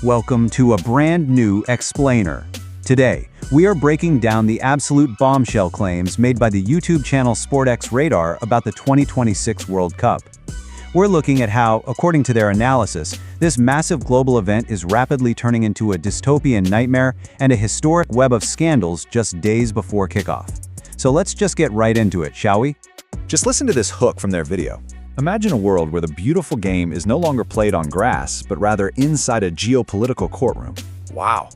Welcome to a brand new explainer. Today, we are breaking down the absolute bombshell claims made by the YouTube channel Sportx Radar about the 2026 World Cup. We're looking at how, according to their analysis, this massive global event is rapidly turning into a dystopian nightmare and a historic web of scandals just days before kickoff. So let's just get right into it, shall we? Just listen to this hook from their video. Imagine a world where the beautiful game is no longer played on grass, but rather inside a geopolitical courtroom. Wow.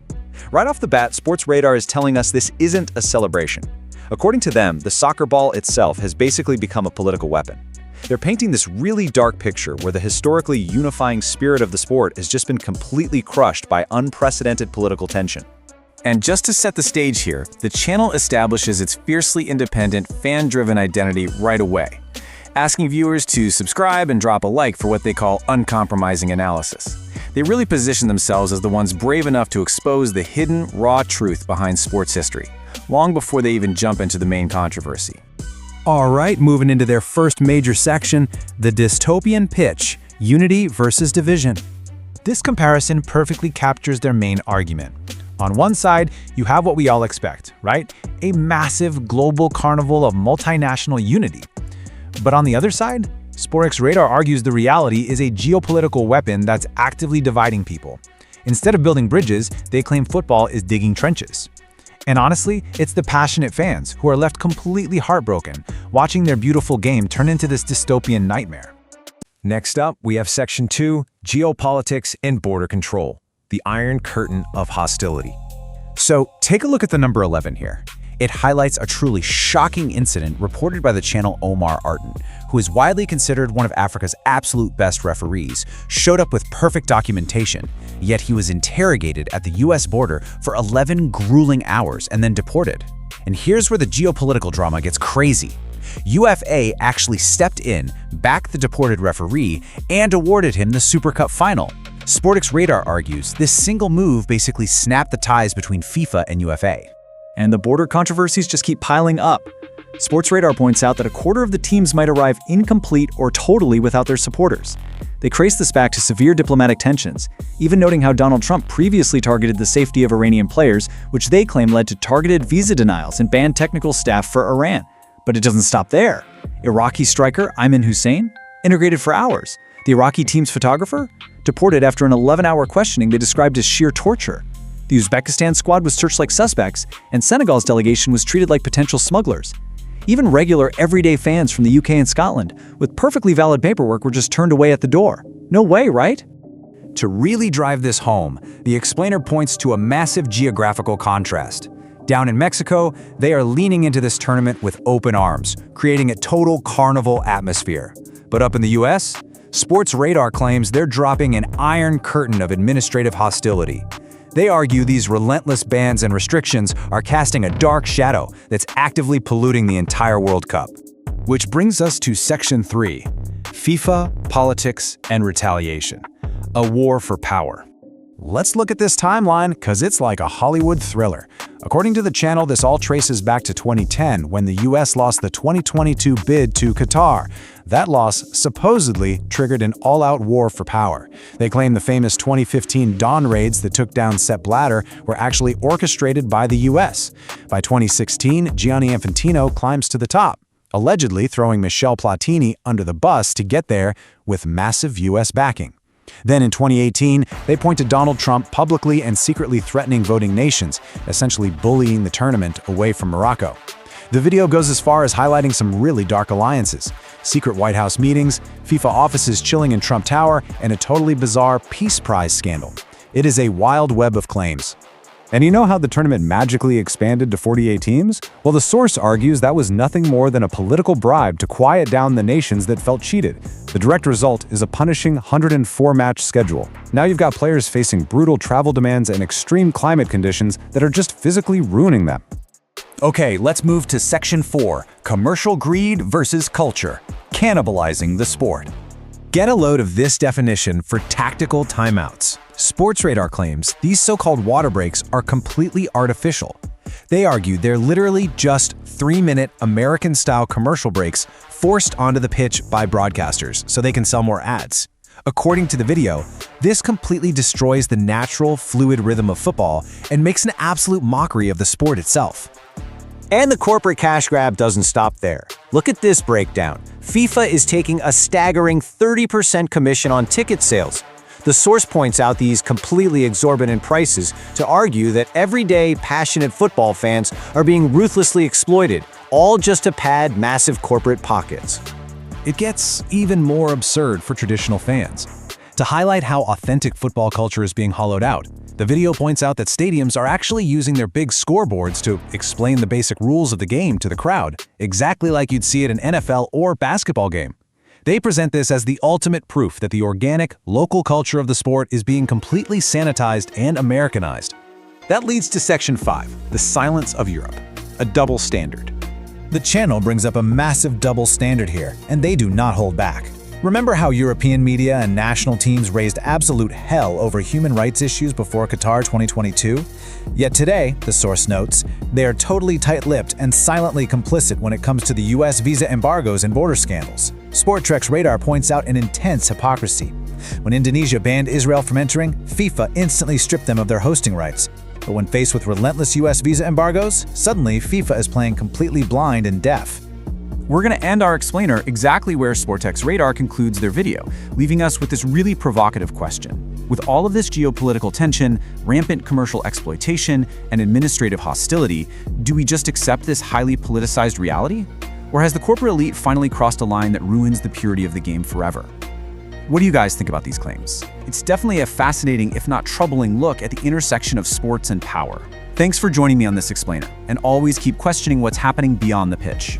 Right off the bat, Sports Radar is telling us this isn't a celebration. According to them, the soccer ball itself has basically become a political weapon. They're painting this really dark picture where the historically unifying spirit of the sport has just been completely crushed by unprecedented political tension. And just to set the stage here, the channel establishes its fiercely independent, fan-driven identity right away, asking viewers to subscribe and drop a like for what they call uncompromising analysis. They really position themselves as the ones brave enough to expose the hidden, raw truth behind sports history, long before they even jump into the main controversy. All right, moving into their first major section, the dystopian pitch, unity versus division. This comparison perfectly captures their main argument. On one side, you have what we all expect, right? A massive global carnival of multinational unity. But on the other side, Sportx Radar argues the reality is a geopolitical weapon that's actively dividing people. Instead of building bridges, they claim football is digging trenches. And honestly, it's the passionate fans who are left completely heartbroken, watching their beautiful game turn into this dystopian nightmare. Next up, we have Section 2, Geopolitics and Border Control, the Iron Curtain of Hostility. So take a look at the number 11 here. It highlights a truly shocking incident reported by the channel Omar Artan, who is widely considered one of Africa's absolute best referees, showed up with perfect documentation, yet he was interrogated at the US border for 11 grueling hours and then deported. And here's where the geopolitical drama gets crazy. UEFA actually stepped in, backed the deported referee, and awarded him the Super Cup final. Sportx Radar argues this single move basically snapped the ties between FIFA and UEFA. And the border controversies just keep piling up. Sports Radar points out that a quarter of the teams might arrive incomplete or totally without their supporters. They trace this back to severe diplomatic tensions, even noting how Donald Trump previously targeted the safety of Iranian players, which they claim led to targeted visa denials and banned technical staff for Iran. But it doesn't stop there. Iraqi striker Ayman Hussein, integrated for hours. The Iraqi team's photographer, deported after an 11-hour questioning they described as sheer torture. The Uzbekistan squad was searched like suspects, and Senegal's delegation was treated like potential smugglers. Even regular, everyday fans from the UK and Scotland, with perfectly valid paperwork, were just turned away at the door. No way, right? To really drive this home, the explainer points to a massive geographical contrast. Down in Mexico, they are leaning into this tournament with open arms, creating a total carnival atmosphere. But up in the US, Sports Radar claims they're dropping an iron curtain of administrative hostility. They argue these relentless bans and restrictions are casting a dark shadow that's actively polluting the entire World Cup. Which brings us to Section 3, FIFA, Politics, and Retaliation, a war for power. Let's look at this timeline because it's like a Hollywood thriller. According to the channel, this all traces back to 2010 when the US lost the 2022 bid to Qatar. That loss supposedly triggered an all-out war for power. They claim the famous 2015 Dawn raids that took down Sepp Blatter were actually orchestrated by the US. By 2016, Gianni Infantino climbs to the top, allegedly throwing Michel Platini under the bus to get there with massive US backing. Then in 2018, they point to Donald Trump publicly and secretly threatening voting nations, essentially bullying the tournament away from Morocco. The video goes as far as highlighting some really dark alliances, secret White House meetings, FIFA offices chilling in Trump Tower, and a totally bizarre Peace Prize scandal. It is a wild web of claims. And you know how the tournament magically expanded to 48 teams? Well, the source argues that was nothing more than a political bribe to quiet down the nations that felt cheated. The direct result is a punishing 104-match schedule. Now you've got players facing brutal travel demands and extreme climate conditions that are just physically ruining them. Okay, let's move to Section 4, Commercial Greed versus Culture, Cannibalizing the Sport. Get a load of this definition for tactical timeouts. Sports Radar claims these so-called water breaks are completely artificial. They argue they're literally just 3-minute American-style commercial breaks forced onto the pitch by broadcasters so they can sell more ads. According to the video, this completely destroys the natural, fluid rhythm of football and makes an absolute mockery of the sport itself. And the corporate cash grab doesn't stop there. Look at this breakdown. FIFA is taking a staggering 30% commission on ticket sales. The source points out these completely exorbitant prices to argue that everyday, passionate football fans are being ruthlessly exploited, all just to pad massive corporate pockets. It gets even more absurd for traditional fans. To highlight how authentic football culture is being hollowed out, the video points out that stadiums are actually using their big scoreboards to explain the basic rules of the game to the crowd, exactly like you'd see at an NFL or basketball game. They present this as the ultimate proof that the organic, local culture of the sport is being completely sanitized and Americanized. That leads to Section 5, the silence of Europe, a double standard. The channel brings up a massive double standard here, and they do not hold back. Remember how European media and national teams raised absolute hell over human rights issues before Qatar 2022? Yet today, the source notes, they are totally tight-lipped and silently complicit when it comes to the US visa embargoes and border scandals. Sportx Radar points out an intense hypocrisy. When Indonesia banned Israel from entering, FIFA instantly stripped them of their hosting rights. But when faced with relentless US visa embargoes, suddenly FIFA is playing completely blind and deaf. We're going to end our explainer exactly where Sportx Radar concludes their video, leaving us with this really provocative question. With all of this geopolitical tension, rampant commercial exploitation, and administrative hostility, do we just accept this highly politicized reality? Or has the corporate elite finally crossed a line that ruins the purity of the game forever? What do you guys think about these claims? It's definitely a fascinating, if not troubling, look at the intersection of sports and power. Thanks for joining me on this explainer, and always keep questioning what's happening beyond the pitch.